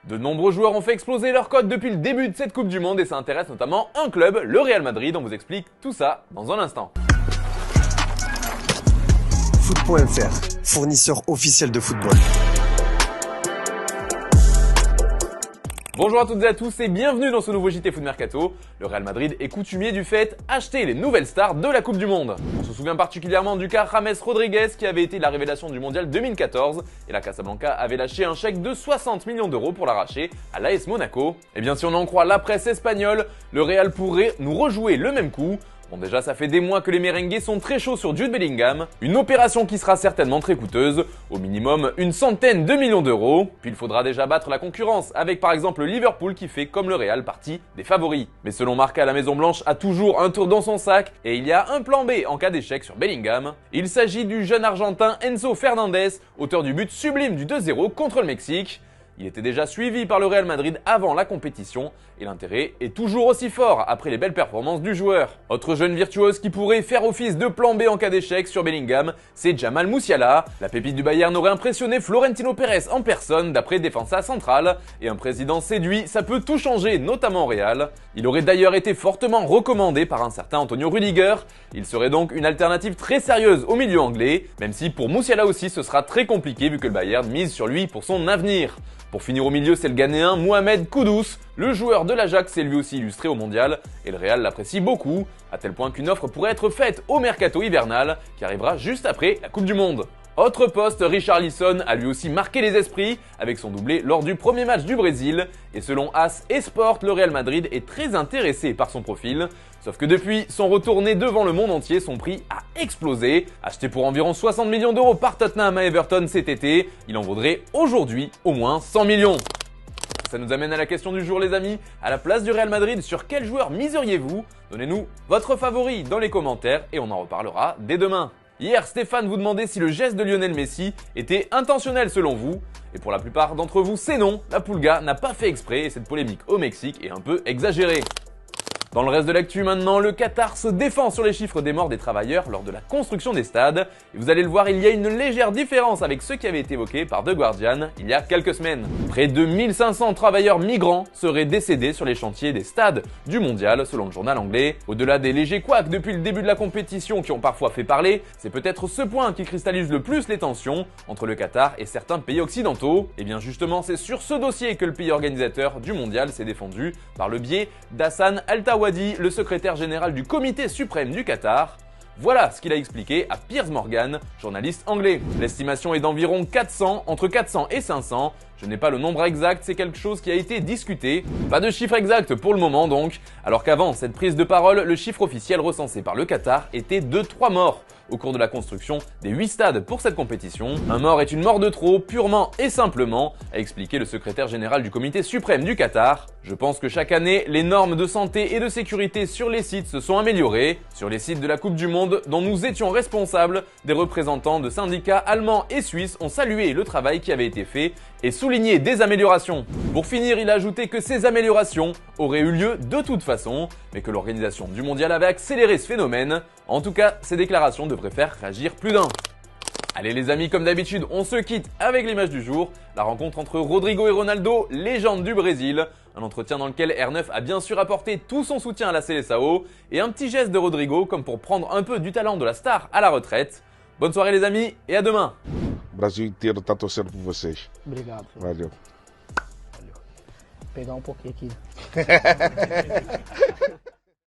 De nombreux joueurs ont fait exploser leur cote depuis le début de cette Coupe du Monde et ça intéresse notamment un club, le Real Madrid. On vous explique tout ça dans un instant. Foot.fr, fournisseur officiel de football. Bonjour à toutes et à tous et bienvenue dans ce nouveau JT Foot Mercato. Le Real Madrid est coutumier du fait acheter les nouvelles stars de la Coupe du Monde. On se souvient particulièrement du cas James Rodriguez qui avait été la révélation du Mondial 2014 et la Casablanca avait lâché un chèque de 60 millions d'euros pour l'arracher à l'AS Monaco. Et bien si on en croit la presse espagnole, le Real pourrait nous rejouer le même coup. Bon déjà ça fait des mois que les merengues sont très chauds sur Jude Bellingham, une opération qui sera certainement très coûteuse, au minimum une centaine de millions d'euros, puis il faudra déjà battre la concurrence avec par exemple Liverpool qui fait comme le Real partie des favoris. Mais selon Marca, la Maison Blanche a toujours un tour dans son sac et il y a un plan B en cas d'échec sur Bellingham. Il s'agit du jeune argentin Enzo Fernandez, auteur du but sublime du 2-0 contre le Mexique. Il était déjà suivi par le Real Madrid avant la compétition et l'intérêt est toujours aussi fort après les belles performances du joueur. Autre jeune virtuose qui pourrait faire office de plan B en cas d'échec sur Bellingham, c'est Jamal Musiala. La pépite du Bayern aurait impressionné Florentino Pérez en personne d'après Defensa Central et un président séduit, ça peut tout changer, notamment au Real. Il aurait d'ailleurs été fortement recommandé par un certain Antonio Rüdiger. Il serait donc une alternative très sérieuse au milieu anglais, même si pour Musiala aussi ce sera très compliqué vu que le Bayern mise sur lui pour son avenir. Pour finir au milieu, c'est le Ghanéen Mohamed Kudus. Le joueur de l'Ajax s'est lui aussi illustré au mondial et le Real l'apprécie beaucoup, à tel point qu'une offre pourrait être faite au mercato hivernal qui arrivera juste après la Coupe du Monde. Autre poste, Richarlison a lui aussi marqué les esprits avec son doublé lors du premier match du Brésil et selon AS et Sport, le Real Madrid est très intéressé par son profil. Sauf que depuis son retour né devant le monde entier, son prix a explosé. Acheté pour environ 60 millions d'euros par Tottenham à Everton cet été, il en vaudrait aujourd'hui au moins 100 millions. Ça nous amène à la question du jour les amis. À la place du Real Madrid, sur quel joueur miseriez-vous? Donnez-nous votre favori dans les commentaires et on en reparlera dès demain. Hier, Stéphane vous demandait si le geste de Lionel Messi était intentionnel selon vous. Et pour la plupart d'entre vous, c'est non. La Pulga n'a pas fait exprès et cette polémique au Mexique est un peu exagérée. Dans le reste de l'actu maintenant, le Qatar se défend sur les chiffres des morts des travailleurs lors de la construction des stades. Et vous allez le voir, il y a une légère différence avec ceux qui avaient été évoqués par The Guardian il y a quelques semaines. Près de 1500 travailleurs migrants seraient décédés sur les chantiers des stades du mondial, selon le journal anglais. Au-delà des légers couacs depuis le début de la compétition qui ont parfois fait parler, c'est peut-être ce point qui cristallise le plus les tensions entre le Qatar et certains pays occidentaux. Et bien justement, c'est sur ce dossier que le pays organisateur du mondial s'est défendu par le biais d'Hassan Al-Tawadi, le secrétaire général du comité suprême du Qatar. Voilà ce qu'il a expliqué à Piers Morgan, journaliste anglais. L'estimation est d'environ 400, entre 400 et 500. Je n'ai pas le nombre exact, c'est quelque chose qui a été discuté. Pas de chiffre exact pour le moment donc. Alors qu'avant cette prise de parole, le chiffre officiel recensé par le Qatar était de 3 morts au cours de la construction des 8 stades pour cette compétition. Un mort est une mort de trop, purement et simplement, a expliqué le secrétaire général du comité suprême du Qatar. Je pense que chaque année, les normes de santé et de sécurité sur les sites se sont améliorées. Sur les sites de la Coupe du Monde, dont nous étions responsables, des représentants de syndicats allemands et suisses ont salué le travail qui avait été fait et souligné des améliorations. Pour finir, il a ajouté que ces améliorations auraient eu lieu de toute façon, mais que l'organisation du mondial avait accéléré ce phénomène. En tout cas, ces déclarations devraient faire réagir plus d'un. Allez les amis, comme d'habitude, on se quitte avec l'image du jour, la rencontre entre Rodrigo et Ronaldo, légende du Brésil. Un entretien dans lequel R9 a bien sûr apporté tout son soutien à la Seleção et un petit geste de Rodrigo comme pour prendre un peu du talent de la star à la retraite. Bonne soirée les amis et à demain. O Brasil inteiro tá torcendo por vocês. Obrigado. Valeu. Pegar um pouquinho aqui.